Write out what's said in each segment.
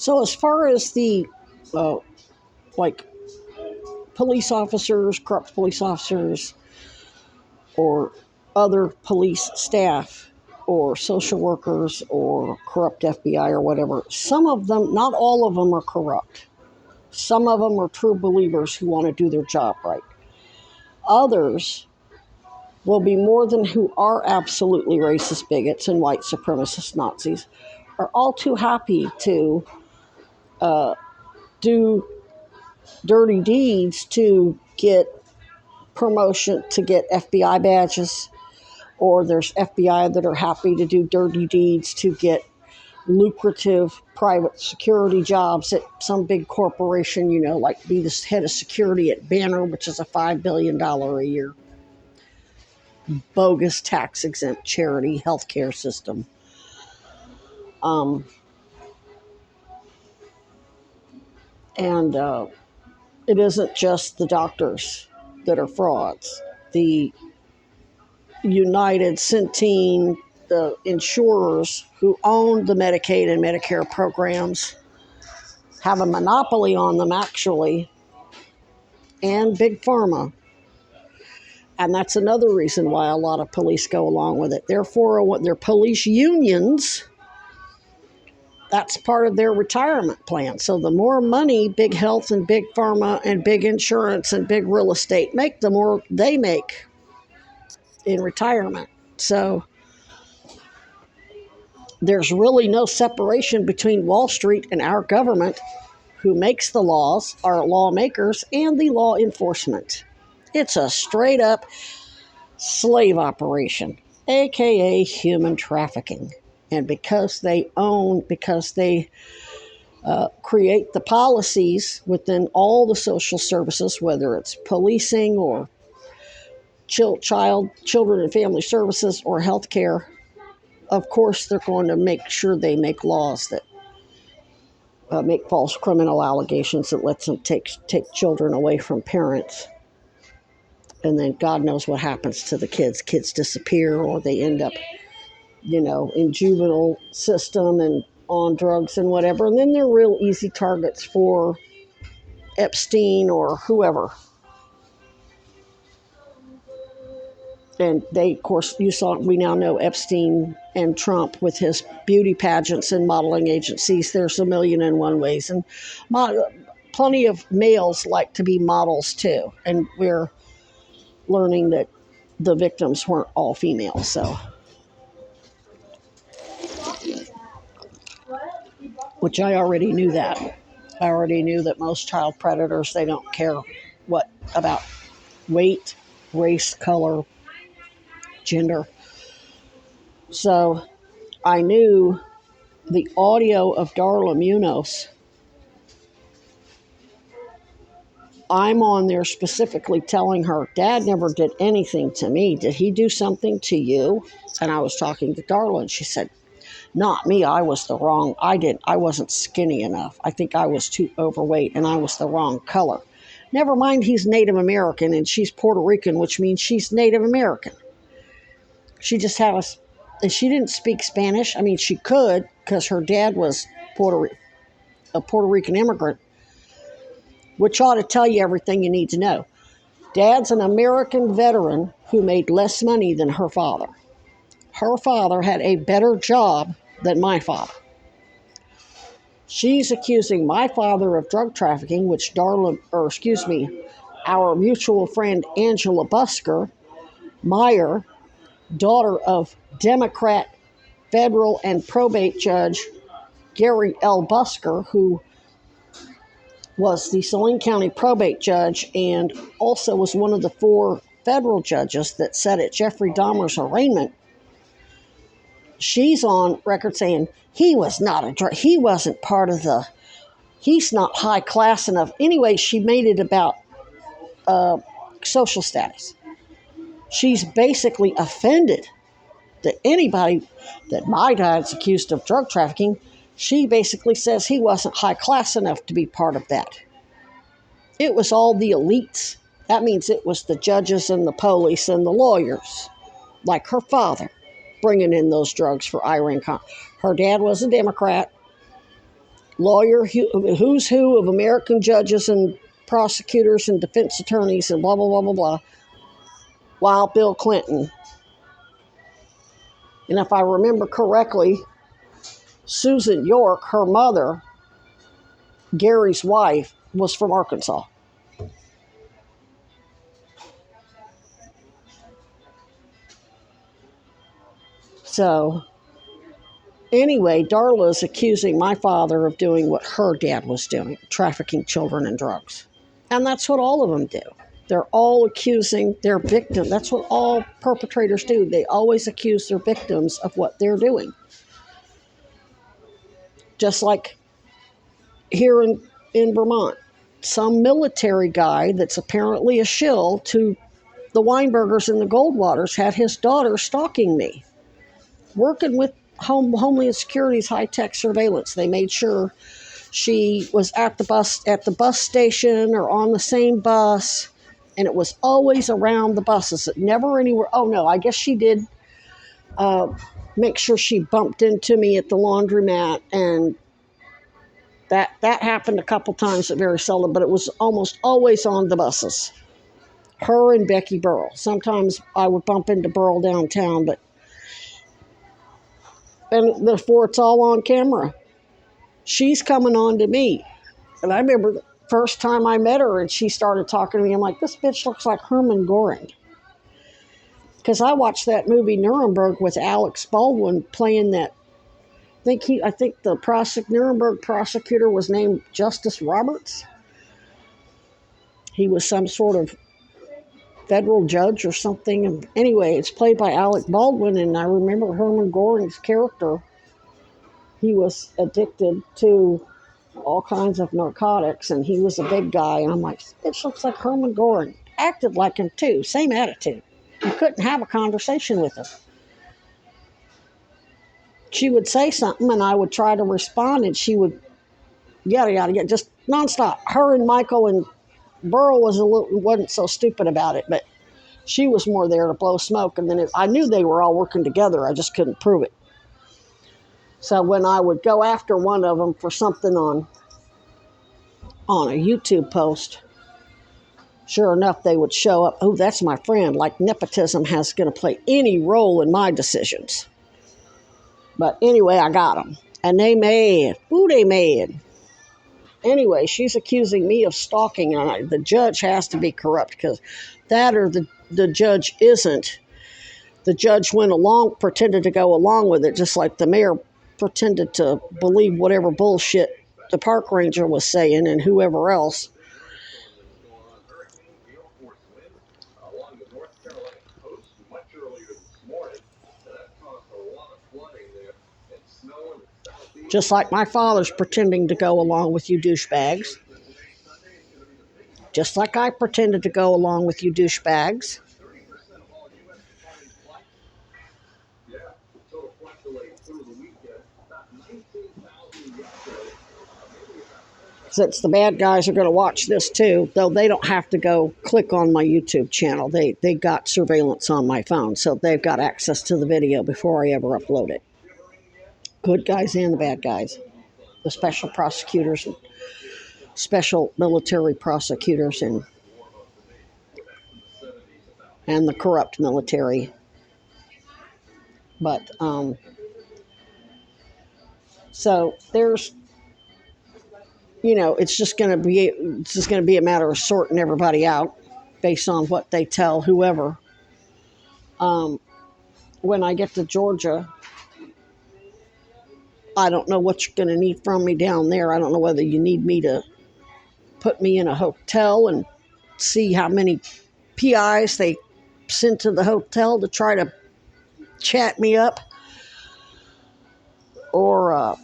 So as far as the like police officers, corrupt police officers, or other police staff, or social workers, or corrupt FBI or whatever, some of them, not all of them, are corrupt. Some of them are true believers who want to do their job right. Others will be more than who are absolutely racist bigots and white supremacist Nazis, are all too happy to do dirty deeds to get promotion, to get FBI badges, or there's FBI that are happy to do dirty deeds to get lucrative private security jobs at some big corporation, like be the head of security at Banner, which is a $5 billion a year bogus tax exempt charity healthcare system. And it isn't just the doctors that are frauds. The United, Centene, the insurers who own the Medicaid and Medicare programs have a monopoly on them, actually, and Big Pharma. And that's another reason why a lot of police go along with it. Therefore, their police unions, that's part of their retirement plan. So the more money Big Health and Big Pharma and Big Insurance and Big Real Estate make, the more they make in retirement. So there's really no separation between Wall Street and our government, who makes the laws, our lawmakers, and the law enforcement. It's a straight up slave operation, aka human trafficking. And because they create the policies within all the social services, whether it's policing or children and family services or healthcare, of course they're going to make sure they make laws that make false criminal allegations that lets them take children away from parents. And then God knows what happens to the kids. Kids disappear, or they end up, in juvenile system and on drugs and whatever. And then they're real easy targets for Epstein or whoever. And they, of course, we now know Epstein and Trump with his beauty pageants and modeling agencies. There's a million and one ways. And plenty of males like to be models too. And we're learning that the victims weren't all female. So, which I already knew that. I already knew that most child predators, they don't care about weight, race, color, gender. So I knew the audio of Darla Munoz. I'm on there specifically telling her, Dad never did anything to me. Did he do something to you? And I was talking to Darla, and she said, not me. I was the wrong. I wasn't skinny enough. I think I was too overweight, and I was the wrong color. Never mind, he's Native American and she's Puerto Rican, which means she's Native American. She just had and she didn't speak Spanish. I mean, she could, because her dad was a Puerto Rican immigrant, which ought to tell you everything you need to know. Dad's an American veteran who made less money than her father. Her father had a better job than my father. She's accusing my father of drug trafficking, which our mutual friend Angela Meyer, daughter of Democrat federal and probate judge Gary L. Busker, who was the Saline County probate judge and also was one of the 4 federal judges that sat at Jeffrey Dahmer's arraignment. She's on record saying he wasn't part of he's not high class enough. Anyway, she made it about social status. She's basically offended that anybody that my dad's accused of drug trafficking, she basically says he wasn't high class enough to be part of that. It was all the elites. That means it was the judges and the police and the lawyers, like her father, bringing in those drugs for Iran. Her dad was a Democrat. who's who of American judges and prosecutors and defense attorneys and blah, blah, blah, blah, blah, while Bill Clinton. And if I remember correctly, Susan York, her mother, Gary's wife, was from Arkansas. So anyway, Darla is accusing my father of doing what her dad was doing, trafficking children in drugs. And that's what all of them do. They're all accusing their victim. That's what all perpetrators do. They always accuse their victims of what they're doing. Just like here in Vermont, some military guy that's apparently a shill to the Weinbergers and the Goldwaters had his daughter stalking me, working with Homeland Security's high-tech surveillance. They made sure she was at the bus station or on the same bus, and it was always around the buses. It never anywhere. Oh no, I guess she did make sure she bumped into me at the laundromat, and that happened a couple times, but very seldom. But it was almost always on the buses. Her and Becky Burrell. Sometimes I would bump into Burrell downtown, and therefore it's all on camera. She's coming on to me. And I remember the first time I met her and she started talking to me, I'm like, this bitch looks like Herman Goring. Because I watched that movie Nuremberg with Alex Baldwin playing that. I think the Nuremberg prosecutor was named Justice Roberts. He was some sort of federal judge or something. And anyway, it's played by Alec Baldwin, and I remember Herman Goring's character. He was addicted to all kinds of narcotics, and he was a big guy. And I'm like, this looks like Herman Goring. Acted like him too, same attitude. You couldn't have a conversation with him. She would say something, and I would try to respond, and she would yada yada yada, just nonstop. Her and Michael and Burl wasn't so stupid about it, but she was more there to blow smoke. And then I knew they were all working together. I just couldn't prove it. So when I would go after one of them for something on a YouTube post, sure enough, they would show up. Oh, that's my friend. Like nepotism has going to play any role in my decisions. But anyway, I got them. And they mad. Ooh, they mad. Anyway, she's accusing me of stalking, and the judge has to be corrupt, because that or the judge isn't. The judge went along, pretended to go along with it, just like the mayor pretended to believe whatever bullshit the park ranger was saying and whoever else. Just like my father's pretending to go along with you douchebags. Just like I pretended to go along with you douchebags. Since the bad guys are going to watch this too, though they don't have to go click on my YouTube channel. They got surveillance on my phone, so they've got access to the video before I ever upload it. Good guys and the bad guys. The special prosecutors, and special military prosecutors, and the corrupt military. But so there's, it's just going to be a matter of sorting everybody out based on what they tell whoever. When I get to Georgia, I don't know what you're going to need from me down there. I don't know whether you need me to put me in a hotel and see how many PIs they sent to the hotel to try to chat me up, or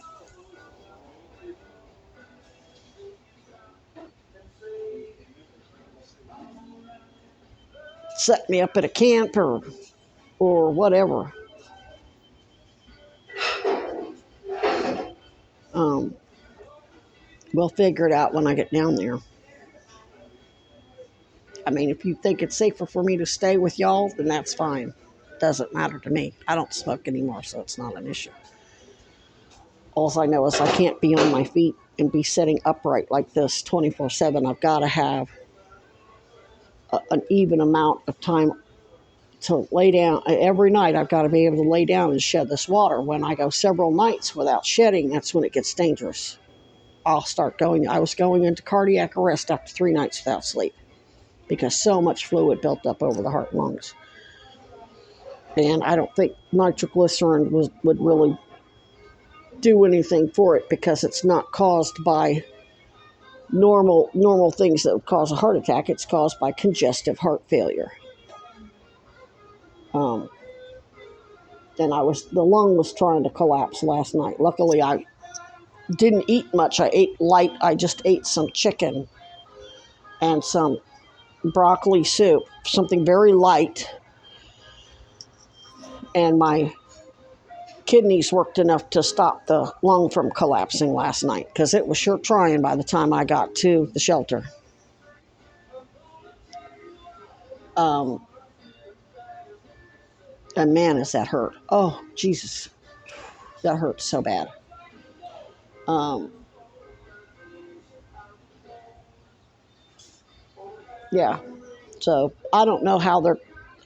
set me up at a camp, or whatever. We'll figure it out when I get down there. I mean, if you think it's safer for me to stay with y'all, then that's fine. Doesn't matter to me. I don't smoke anymore, so it's not an issue. All I know is I can't be on my feet and be sitting upright like this 24/7. I've got to have an even amount of time to lay down. Every night I've got to be able to lay down and shed this water. When I go several nights without shedding, that's when it gets dangerous. I was going into cardiac arrest after 3 nights without sleep because so much fluid built up over the heart and lungs. And I don't think nitroglycerin would really do anything for it because it's not caused by normal things that would cause a heart attack. It's caused by congestive heart failure. Um, and the lung was trying to collapse last night. Luckily, I didn't eat much. I ate light. I just ate some chicken and some broccoli soup, something very light. And my kidneys worked enough to stop the lung from collapsing last night because it was sure trying by the time I got to the shelter. And man, does that hurt. Oh, Jesus. That hurts so bad. Yeah. So I don't know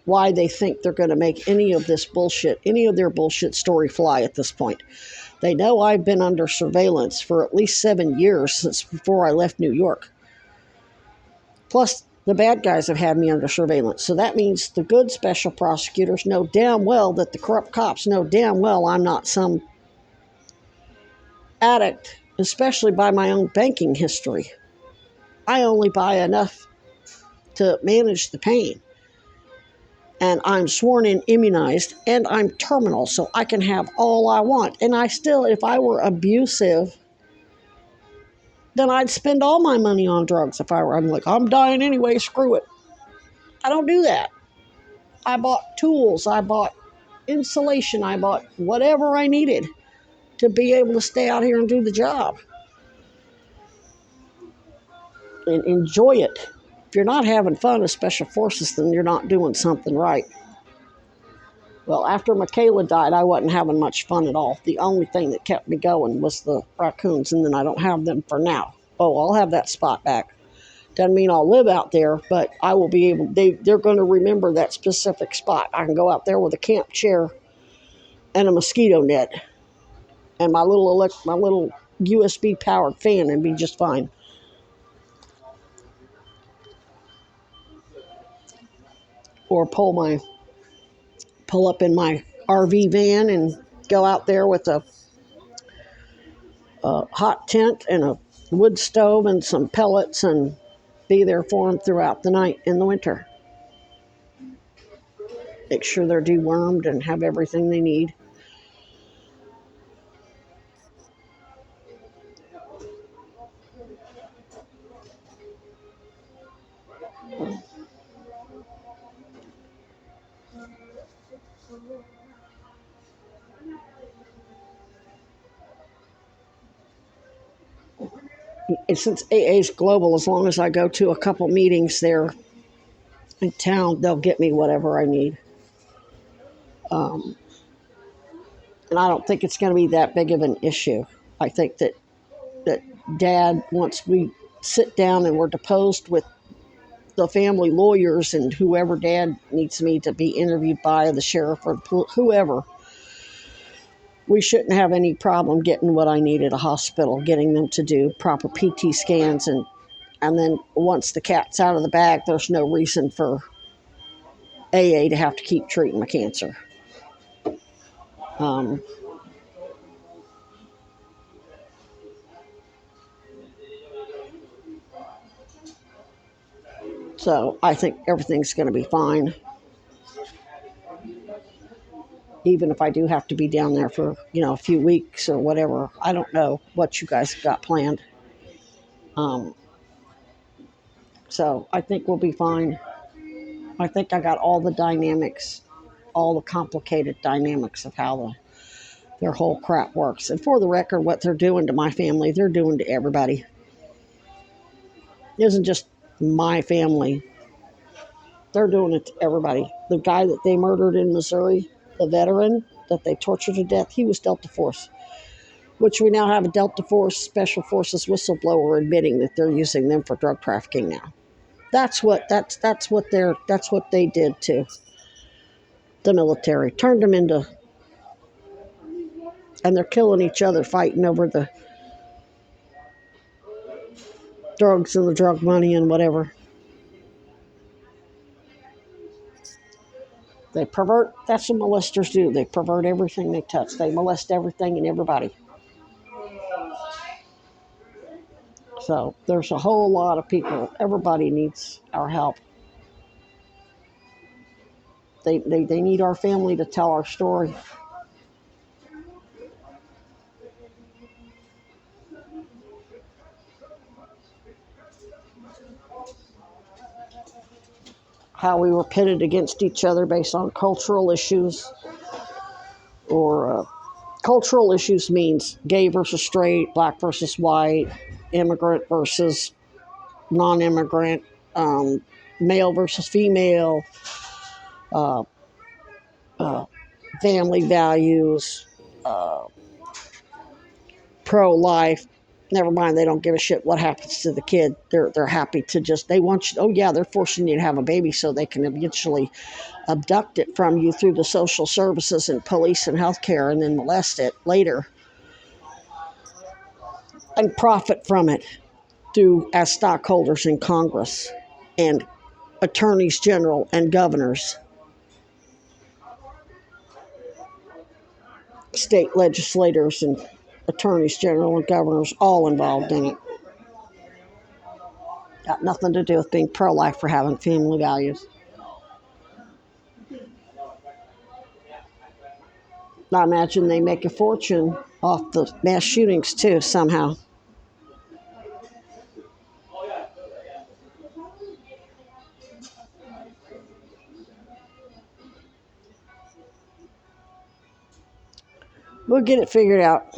why they think they're going to make any of their bullshit story fly at this point. They know I've been under surveillance for at least 7 years since before I left New York. Plus, the bad guys have had me under surveillance. So that means the good special prosecutors know damn well that the corrupt cops know damn well I'm not some addict, especially by my own banking history. I only buy enough to manage the pain. And I'm sworn in immunized, and I'm terminal, so I can have all I want. And if I were abusive, then I'd spend all my money on drugs. I'm like, I'm dying anyway, screw it. I don't do that. I bought tools, I bought insulation, I bought whatever I needed to be able to stay out here and do the job. And enjoy it. If you're not having fun with special forces, then you're not doing something right. Well, after Michaela died, I wasn't having much fun at all. The only thing that kept me going was the raccoons, and then I don't have them for now. Oh, I'll have that spot back. Doesn't mean I'll live out there, but I will be able. They're going to remember that specific spot. I can go out there with a camp chair and a mosquito net and my little USB powered fan and be just fine. Or pull up in my RV van and go out there with a hot tent and a wood stove and some pellets and be there for them throughout the night in the winter. Make sure they're dewormed and have everything they need. And since AA's global, as long as I go to a couple meetings there in town, they'll get me whatever I need. And I don't think it's going to be that big of an issue. I think that Dad, once we sit down and we're deposed with the family lawyers and whoever Dad needs me to be interviewed by, the sheriff or whoever, we shouldn't have any problem getting what I need at a hospital, getting them to do proper PT scans. And then once the cat's out of the bag, there's no reason for AA to have to keep treating my cancer. So I think everything's going to be fine. Even if I do have to be down there for, a few weeks or whatever. I don't know what you guys have got planned. So I think we'll be fine. I think I got all the dynamics, all the complicated dynamics of how their whole crap works. And for the record, what they're doing to my family, they're doing to everybody. It isn't just my family. They're doing it to everybody. The guy that they murdered in Missouri, the veteran that they tortured to death, he was Delta Force. which we now have a Delta Force Special Forces whistleblower admitting that they're using them for drug trafficking now. That's what they did to the military. Turned them into, and they're killing each other fighting over the drugs and the drug money and whatever. They pervert. That's what molesters do. They pervert everything they touch. They molest everything and everybody. So there's a whole lot of people. Everybody needs our help. They need our family to tell our story. How we were pitted against each other based on cultural issues, or cultural issues means gay versus straight, black versus white, immigrant versus non-immigrant, male versus female, uh, uh, family values, uh, pro-life. Never mind, they don't give a shit what happens to the kid. They're happy to just, they want you, oh yeah, they're forcing you to have a baby so they can eventually abduct it from you through the social services and police and healthcare, and then molest it later and profit from it through as stockholders in Congress and attorneys general and governors, state legislators and attorneys general and governors, all involved in it. Got nothing to do with being pro-life or having family values. I imagine they make a fortune off the mass shootings too, somehow. We'll get it figured out.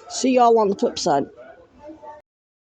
See y'all on the flip side.